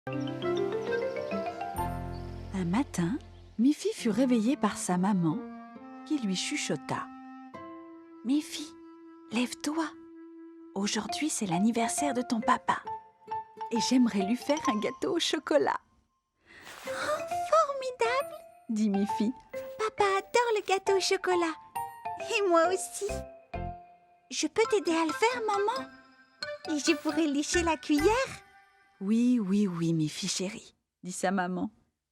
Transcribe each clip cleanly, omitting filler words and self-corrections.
Un matin, Miffy fut réveillée par sa maman qui lui chuchota. « Miffy, lève-toi. Aujourd'hui, c'est l'anniversaire de ton papa. Et j'aimerais lui faire un gâteau au chocolat. »« Oh, formidable !» dit Miffy. « Papa adore le gâteau au chocolat. Et moi aussi. Je peux t'aider à le faire, maman? Et je pourrais lécher la cuillère? » « Oui, Miffy chérie, » dit sa maman.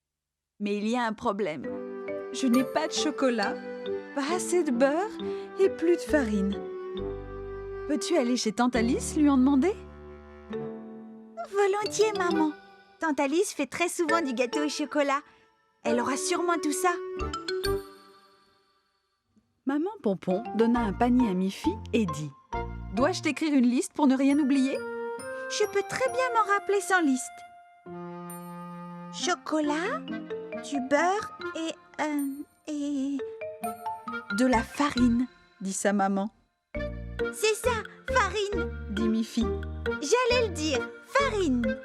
« Mais il y a un problème. Je n'ai pas de chocolat, pas assez de beurre et plus de farine. Peux-tu aller chez Tante Alice lui en demander ? » « Volontiers, maman. Tante Alice fait très souvent du gâteau au chocolat. Elle aura sûrement tout ça. » Maman Pompon donna un panier à Miffy et dit « Dois-je t'écrire une liste pour ne rien oublier ?»« Je peux très bien m'en rappeler sans liste. Chocolat, du beurre et... » « De la farine, » dit sa maman. « C'est ça, farine, » dit Miffy. « J'allais le dire, farine. »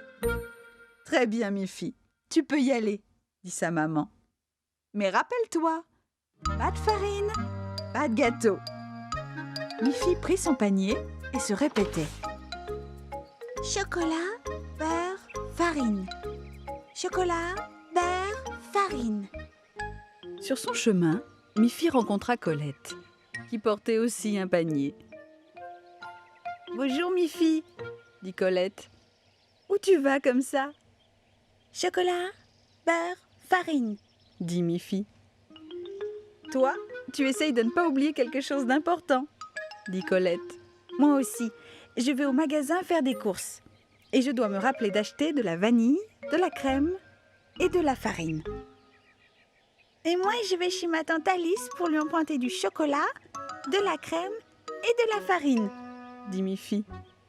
« Très bien, Miffy, tu peux y aller, » dit sa maman. « Mais rappelle-toi, pas de farine, pas de gâteau. » Miffy prit son panier et se répétait. Chocolat, beurre, farine. Chocolat, beurre, farine. Sur son chemin, Miffy rencontra Colette, qui portait aussi un panier. « Bonjour Miffy, » dit Colette. « Où tu vas comme ça ?»« Chocolat, beurre, farine, » dit Miffy. « Toi, tu essayes de ne pas oublier quelque chose d'important, » dit Colette. « Moi aussi, je vais au magasin faire des courses. Et je dois me rappeler d'acheter de la vanille, de la crème et de la farine. » Et moi, je vais chez ma tante Alice pour lui emprunter du chocolat, de la crème et de la farine, dit Miffy.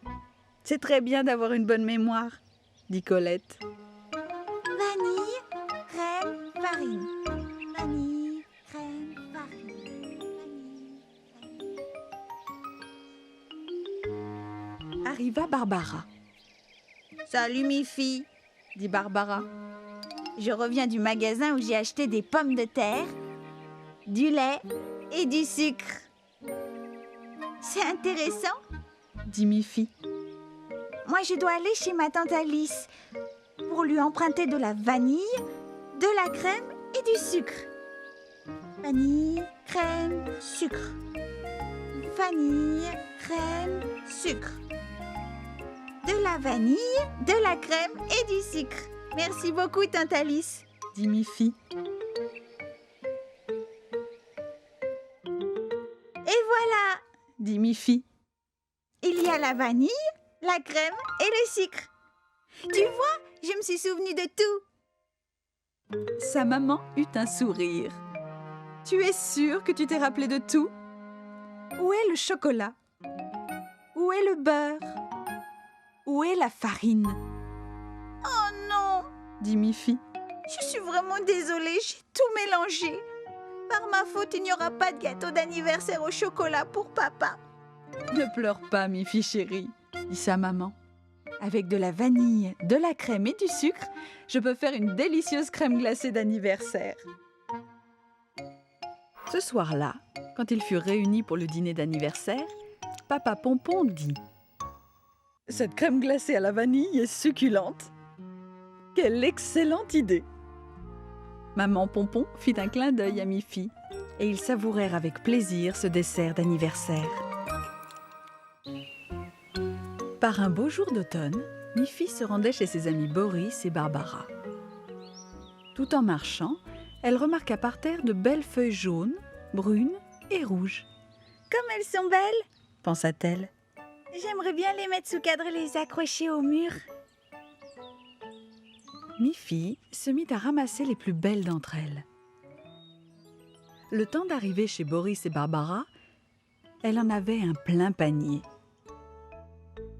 « C'est très bien d'avoir une bonne mémoire, » dit Colette. Vanille, crème, farine. Vanille, crème, farine. Vanille, crème. Arriva Barbara. « Salut Miffy, » dit Barbara. « Je reviens du magasin où j'ai acheté des pommes de terre, du lait et du sucre. » C'est intéressant, dit Miffy. Moi, je dois aller chez ma tante Alice pour lui emprunter de la vanille, de la crème et du sucre. Vanille, crème, sucre. Vanille, crème, sucre. De la vanille, de la crème et du sucre. Merci beaucoup, tante Alice, dit Miffy. Et voilà, dit Miffy. Il y a la vanille, la crème et le sucre. Tu vois, je me suis souvenue de tout. Sa maman eut un sourire. Tu es sûre que tu t'es rappelé de tout ? Où est le chocolat ? Où est le beurre ? Où est la farine ? Oh non, dit Miffy. Je suis vraiment désolée, j'ai tout mélangé. Par ma faute, il n'y aura pas de gâteau d'anniversaire au chocolat pour papa. Ne pleure pas, Miffy chérie, dit sa maman. Avec de la vanille, de la crème et du sucre, je peux faire une délicieuse crème glacée d'anniversaire. Ce soir-là, quand ils furent réunis pour le dîner d'anniversaire, Papa Pompon dit « Cette crème glacée à la vanille est succulente. Quelle excellente idée !» Maman Pompon fit un clin d'œil à Miffy et ils savourèrent avec plaisir ce dessert d'anniversaire. Par un beau jour d'automne, Miffy se rendait chez ses amis Boris et Barbara. Tout en marchant, elle remarqua par terre de belles feuilles jaunes, brunes et rouges. « Comme elles sont belles !» pensa-t-elle. « J'aimerais bien les mettre sous cadre et les accrocher au mur. » Miffy se mit à ramasser les plus belles d'entre elles. Le temps d'arriver chez Boris et Barbara, elle en avait un plein panier.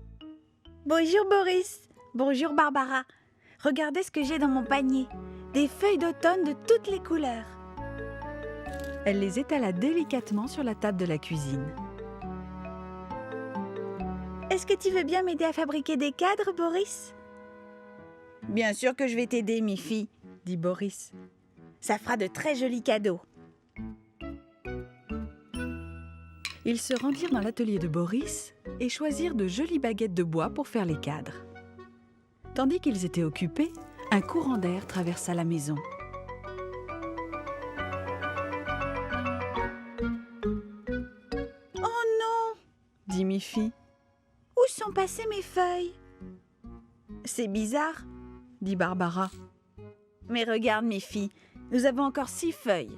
« Bonjour Boris, bonjour Barbara. Regardez ce que j'ai dans mon panier. Des feuilles d'automne de toutes les couleurs. » Elle les étala délicatement sur la table de la cuisine. « Est-ce que tu veux bien m'aider à fabriquer des cadres, Boris ? » Bien sûr que je vais t'aider, Miffy, dit Boris. ça fera de très jolis cadeaux. Ils se rendirent dans l'atelier de Boris et choisirent de jolies baguettes de bois pour faire les cadres. Tandis qu'ils étaient occupés, un courant d'air traversa la maison. Oh non, Dit Miffy. où sont passées mes feuilles? C'est bizarre, Dit Barbara. mais regarde Miffy, nous avons encore 6 feuilles.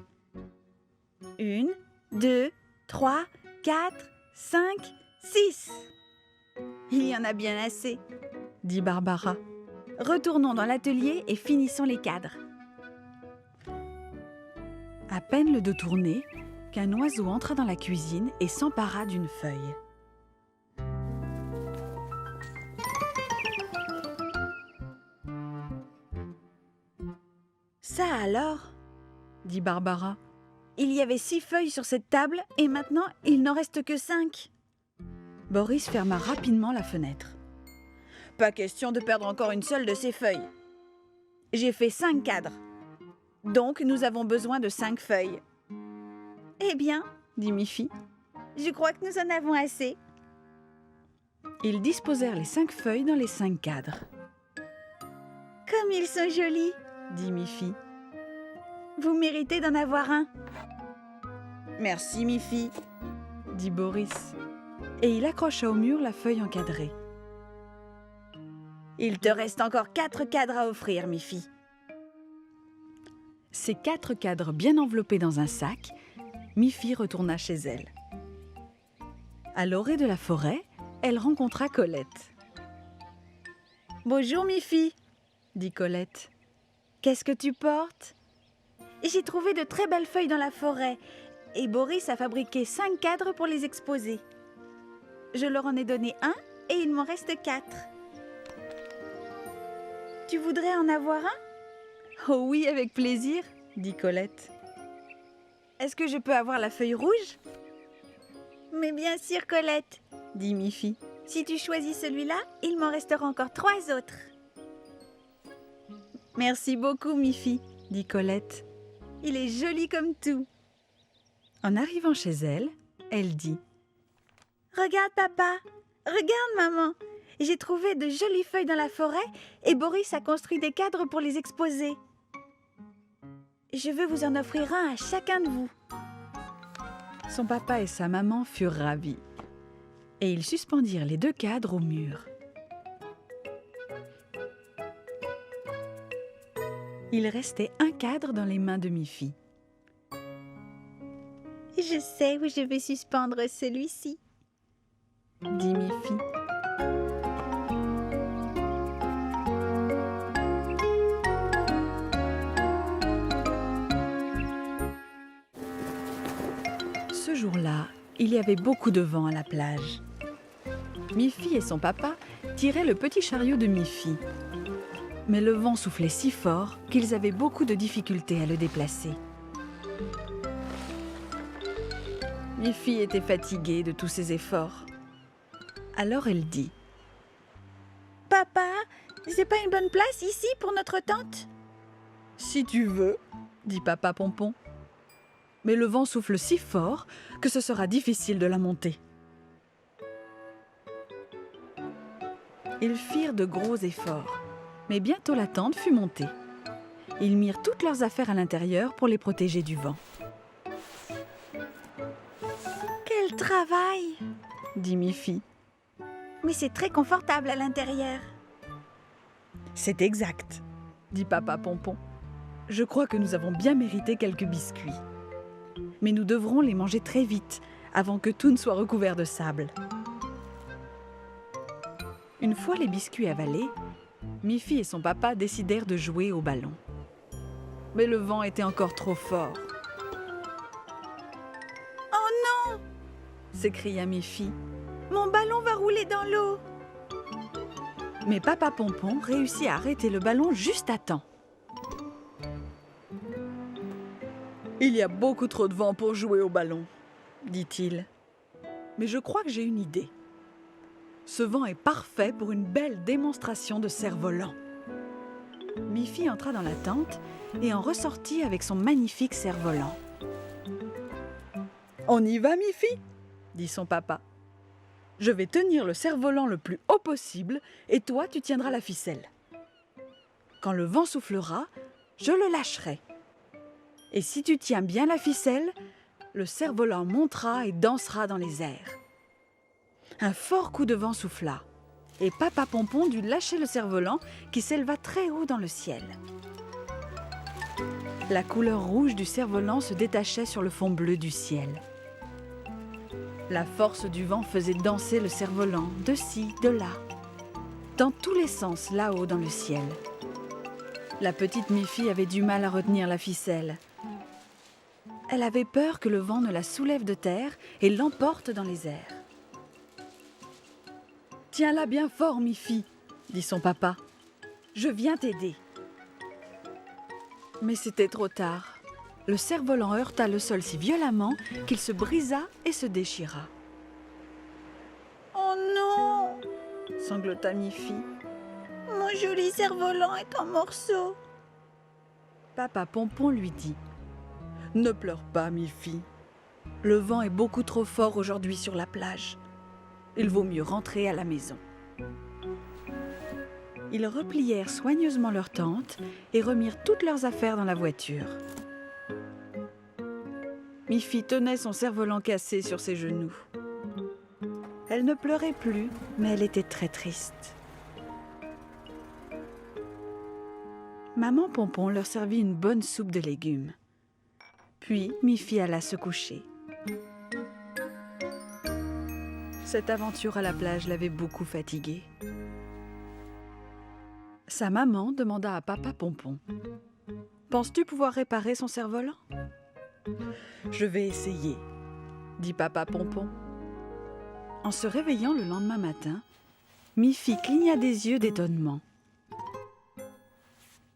1, 2, 3, 4, 5, 6. Il y en a bien assez. Dit Barbara. Retournons dans l'atelier et finissons les cadres. À peine le dos tourné, qu'un oiseau entra dans la cuisine et s'empara d'une feuille. Ça alors? Dit Barbara. Il y avait 6 feuilles sur cette table et maintenant il n'en reste que 5. Boris ferma rapidement la fenêtre. Pas question de perdre encore une seule de ces feuilles. J'ai fait 5 cadres. Donc nous avons besoin de 5 feuilles. Eh bien, Dit Miffy. je crois que nous en avons assez. Ils disposèrent les 5 feuilles dans les 5 cadres. Comme ils sont jolis. Dit Miffy. Vous méritez d'en avoir un. Merci, Miffy. Dit Boris. Et il accrocha au mur la feuille encadrée. Il te reste encore 4 cadres à offrir, Miffy. Ces 4 cadres bien enveloppés dans un sac, Miffy retourna chez elle. À l'orée de la forêt, elle rencontra Colette. Bonjour, Miffy. Dit Colette. Qu'est-ce que tu portes? J'ai trouvé de très belles feuilles dans la forêt et Boris a fabriqué 5 cadres pour les exposer. Je leur en ai donné un et il m'en reste 4. Tu voudrais en avoir un? Oh oui, avec plaisir, dit Colette. Est-ce que je peux avoir la feuille rouge? Mais bien sûr, Colette, Dit Miffy. si tu choisis celui-là, il m'en restera encore 3 autres. Merci beaucoup, Miffy, dit Colette. Il est joli comme tout. En arrivant chez elle, elle dit. Regarde, papa. Regarde, maman. J'ai trouvé de jolies feuilles dans la forêt et Boris a construit des cadres pour les exposer. Je veux vous en offrir un à chacun de vous. Son papa et sa maman furent ravis. Et ils suspendirent les 2 cadres au mur. Il restait un cadre dans les mains de Miffy. Je sais où je vais suspendre celui-ci. Dit Miffy. Ce jour-là, il y avait beaucoup de vent à la plage. Miffy et son papa tiraient le petit chariot de Miffy. Mais le vent soufflait si fort qu'ils avaient beaucoup de difficultés à le déplacer. Miffy était fatiguée de tous ses efforts. Alors elle dit. Papa, c'est pas une bonne place ici pour notre tente? Si tu veux, dit Papa Pompon. Mais le vent souffle si fort que ce sera difficile de la monter. Ils firent de gros efforts, mais bientôt la tente fut montée. Ils mirent toutes leurs affaires à l'intérieur pour les protéger du vent. Quel travail! Dit Miffy. Mais c'est très confortable à l'intérieur. C'est exact, dit Papa Pompon. Je crois que nous avons bien mérité quelques biscuits. Mais nous devrons les manger très vite, avant que tout ne soit recouvert de sable. Une fois les biscuits avalés, Miffy et son papa décidèrent de jouer au ballon. Mais le vent était encore trop fort. « Oh non! S'écria Miffy. Mon ballon va rouler dans l'eau! » Mais Papa Pompon réussit à arrêter le ballon juste à temps. « Il y a beaucoup trop de vent pour jouer au ballon, » dit-il. « Mais je crois que j'ai une idée. Ce vent est parfait pour une belle démonstration de cerf-volant. » Miffy entra dans la tente et en ressortit avec son magnifique cerf-volant. « On y va, Miffy ?» dit son papa. « Je vais tenir le cerf-volant le plus haut possible et toi, tu tiendras la ficelle. Quand le vent soufflera, je le lâcherai. Et si tu tiens bien la ficelle, le cerf-volant montera et dansera dans les airs. » Un fort coup de vent souffla et Papa Pompon dut lâcher le cerf-volant qui s'éleva très haut dans le ciel. La couleur rouge du cerf-volant se détachait sur le fond bleu du ciel. La force du vent faisait danser le cerf-volant de ci, de là, dans tous les sens là-haut dans le ciel. La petite Miffy avait du mal à retenir la ficelle. Elle avait peur que le vent ne la soulève de terre et l'emporte dans les airs. « Tiens-la bien fort, Miffy, » dit son papa. « Je viens t'aider. » Mais c'était trop tard. Le cerf-volant heurta le sol si violemment qu'il se brisa et se déchira. « Oh non !» sanglota Miffy. « Mon joli cerf-volant est en morceaux. » Papa Pompon lui dit « Ne pleure pas, Miffy. Le vent est beaucoup trop fort aujourd'hui sur la plage. Il vaut mieux rentrer à la maison. » Ils replièrent soigneusement leur tente et remirent toutes leurs affaires dans la voiture. Miffy tenait son cerf-volant cassé sur ses genoux. Elle ne pleurait plus, mais elle était très triste. Maman Pompon leur servit une bonne soupe de légumes. Puis Miffy alla se coucher. Cette aventure à la plage l'avait beaucoup fatiguée. Sa maman demanda à Papa Pompon « Penses-tu pouvoir réparer son cerf-volant ?»« Je vais essayer, » dit Papa Pompon. En se réveillant le lendemain matin, Miffy cligna des yeux d'étonnement.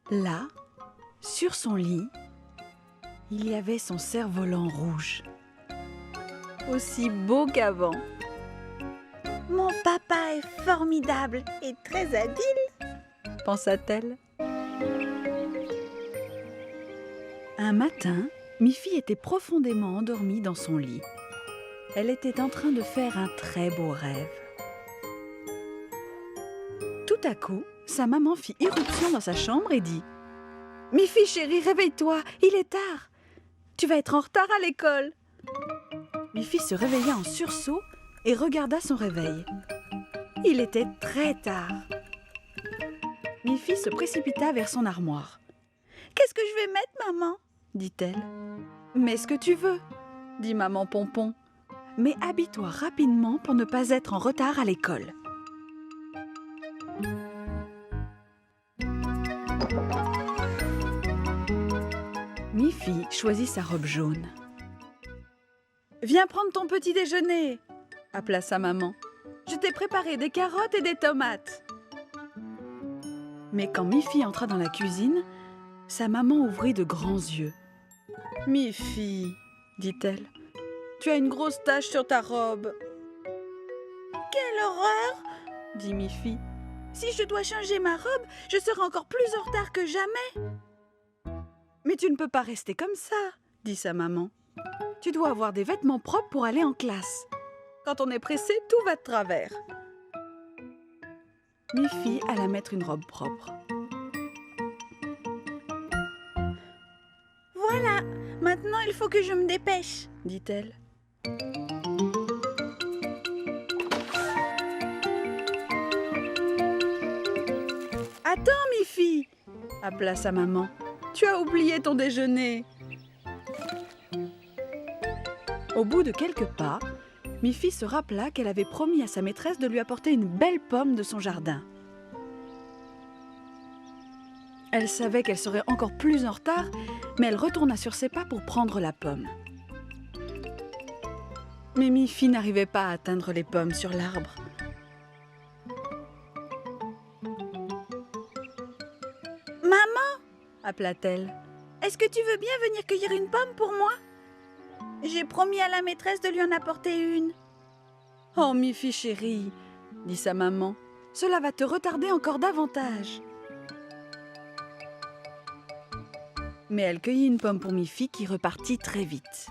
Là, sur son lit, il y avait son cerf-volant rouge. Aussi beau qu'avant. « Mon papa est formidable et très habile, » pensa-t-elle. Un matin, Miffy était profondément endormie dans son lit. Elle était en train de faire un très beau rêve. Tout à coup, sa maman fit irruption dans sa chambre et dit « Miffy chérie, réveille-toi, il est tard. Tu vas être en retard à l'école. » Miffy se réveilla en sursaut et regarda son réveil. Il était très tard. Miffy se précipita vers son armoire. « Qu'est-ce que je vais mettre, maman ?» dit-elle. « Mets ce que tu veux, » dit maman Pompon. « Mais habille-toi rapidement pour ne pas être en retard à l'école. » Miffy choisit sa robe jaune. « Viens prendre ton petit déjeuner !» appela sa maman. « Je t'ai préparé des carottes et des tomates. » Mais quand Miffy entra dans la cuisine, sa maman ouvrit de grands yeux. « Miffy, » dit-elle, « tu as une grosse tache sur ta robe. »« Quelle horreur !» dit Miffy. « Si je dois changer ma robe, je serai encore plus en retard que jamais. »« Mais tu ne peux pas rester comme ça, » dit sa maman. « Tu dois avoir des vêtements propres pour aller en classe. Quand on est pressé, tout va de travers. » Miffy alla mettre une robe propre. « Voilà, maintenant il faut que je me dépêche, » dit-elle. « Attends, Miffy !» appela sa maman. « Tu as oublié ton déjeuner. » Au bout de quelques pas, Miffy se rappela qu'elle avait promis à sa maîtresse de lui apporter une belle pomme de son jardin. Elle savait qu'elle serait encore plus en retard, mais elle retourna sur ses pas pour prendre la pomme. Mais Miffy n'arrivait pas à atteindre les pommes sur l'arbre. « Maman !» appela-t-elle. « Est-ce que tu veux bien venir cueillir une pomme pour moi ? J'ai promis à la maîtresse de lui en apporter une. »« Oh, Miffy chérie, » dit sa maman, « cela va te retarder encore davantage. » Mais elle cueillit une pomme pour Miffy qui repartit très vite.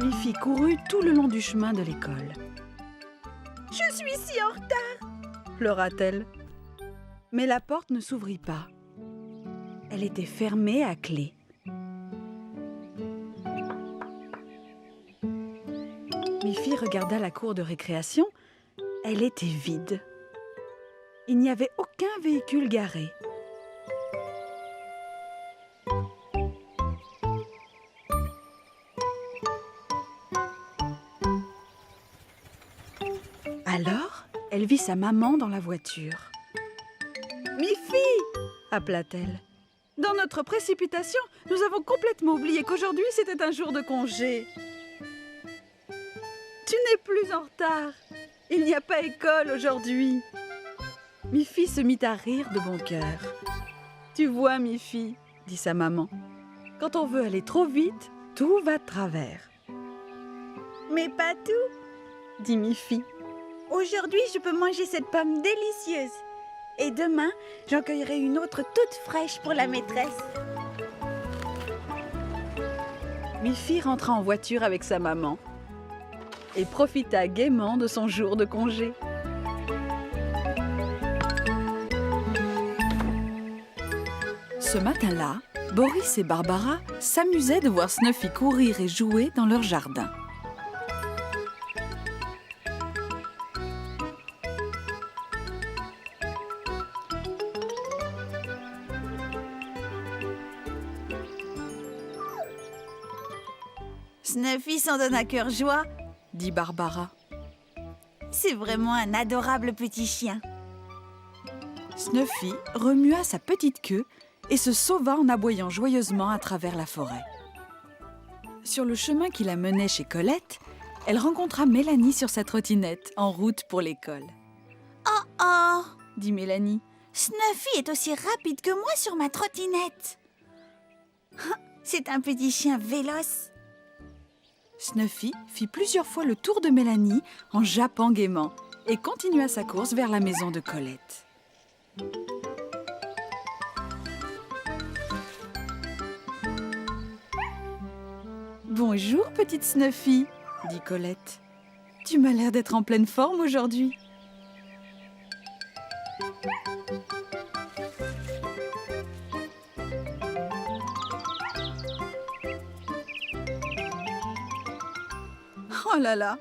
Miffy courut tout le long du chemin de l'école. « Je suis si en retard !» pleura-t-elle. Mais la porte ne s'ouvrit pas. Elle était fermée à clé. Miffy regarda la cour de récréation. Elle était vide. Il n'y avait aucun véhicule garé. Alors, elle vit sa maman dans la voiture. « Miffy !» appela-t-elle. « Dans notre précipitation, nous avons complètement oublié qu'aujourd'hui c'était un jour de congé. Tu n'es plus en retard. Il n'y a pas école aujourd'hui. » Miffy se mit à rire de bon cœur. « Tu vois, Miffy, » dit sa maman, « quand on veut aller trop vite, tout va de travers. »« Mais pas tout, dit Miffy. Aujourd'hui, je peux manger cette pomme délicieuse. Et demain, j'en cueillerai une autre toute fraîche pour la maîtresse. » Miffy rentra en voiture avec sa maman et profita gaiement de son jour de congé. Ce matin-là, Boris et Barbara s'amusaient de voir Snuffy courir et jouer dans leur jardin. Snuffy s'en donne à cœur joie, dit Barbara. C'est vraiment un adorable petit chien. Snuffy remua sa petite queue et se sauva en aboyant joyeusement à travers la forêt. Sur le chemin qui la menait chez Colette, elle rencontra Mélanie sur sa trottinette, en route pour l'école. « Oh oh !» dit Mélanie. « Snuffy est aussi rapide que moi sur ma trottinette. C'est un petit chien véloce. » Snuffy fit plusieurs fois le tour de Mélanie en jappant gaiement et continua sa course vers la maison de Colette. « Bonjour, petite Snuffy, » dit Colette. « Tu m'as l'air d'être en pleine forme aujourd'hui. » « Oh là là, »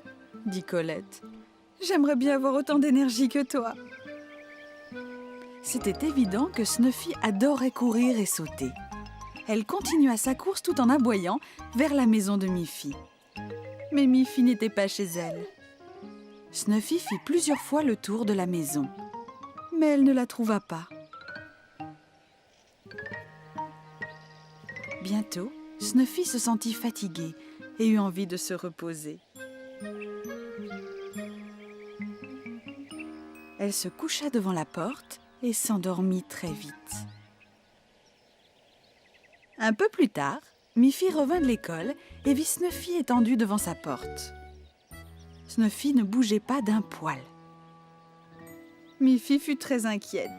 dit Colette, « j'aimerais bien avoir autant d'énergie que toi. » C'était évident que Snuffy adorait courir et sauter. Elle continua sa course tout en aboyant vers la maison de Miffy. Mais Miffy n'était pas chez elle. Snuffy fit plusieurs fois le tour de la maison, mais elle ne la trouva pas. Bientôt, Snuffy se sentit fatiguée et eut envie de se reposer. Elle se coucha devant la porte et s'endormit très vite. Un peu plus tard, Miffy revint de l'école et vit Snuffy étendue devant sa porte. Snuffy ne bougeait pas d'un poil. Miffy fut très inquiète.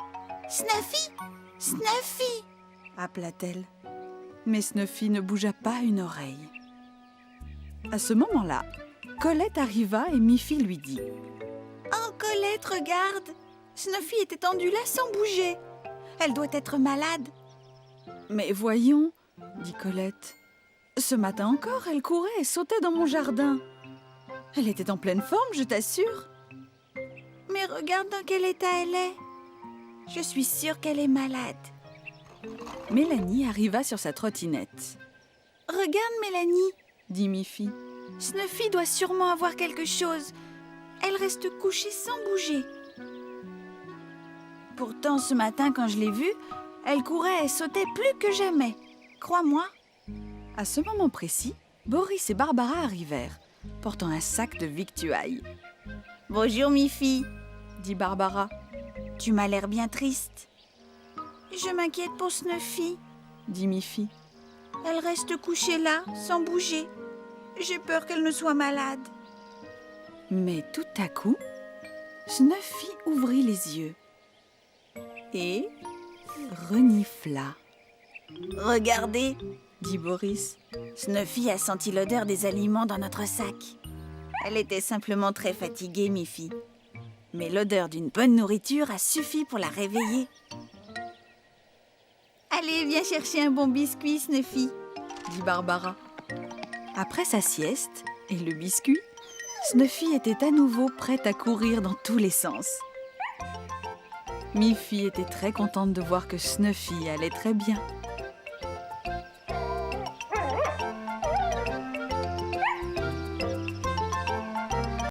« Snuffy ! Snuffy !» appela-t-elle. Mais Snuffy ne bougea pas une oreille. À ce moment-là, Colette arriva et Miffy lui dit « Oh, Colette, regarde! Snuffy est étendue là sans bouger. Elle doit être malade. » « Mais voyons, » dit Colette. « Ce matin encore, elle courait et sautait dans mon jardin. Elle était en pleine forme, je t'assure. » « Mais regarde dans quel état elle est. Je suis sûre qu'elle est malade. » Mélanie arriva sur sa trottinette. « Regarde, Mélanie, » dit Miffy. « Snuffy doit sûrement avoir quelque chose. Elle reste couchée sans bouger. Pourtant, ce matin, quand je l'ai vue, elle courait et sautait plus que jamais. Crois-moi. » À ce moment précis, Boris et Barbara arrivèrent, portant un sac de victuailles. « Bonjour, Miffy, » dit Barbara. « Tu m'as l'air bien triste. »« Je m'inquiète pour Snuffy, » dit Miffy. « Elle reste couchée là, sans bouger. J'ai peur qu'elle ne soit malade. Mais tout à coup, Snuffy ouvrit les yeux et renifla. Regardez, Dit Boris. Snuffy a senti l'odeur des aliments dans notre sac. Elle était simplement très fatiguée, Miffy. Mais l'odeur d'une bonne nourriture a suffi pour la réveiller. Allez, viens chercher un bon biscuit, Snuffy. Dit Barbara. Après sa sieste et le biscuit, Snuffy était à nouveau prête à courir dans tous les sens. Miffy était très contente de voir que Snuffy allait très bien.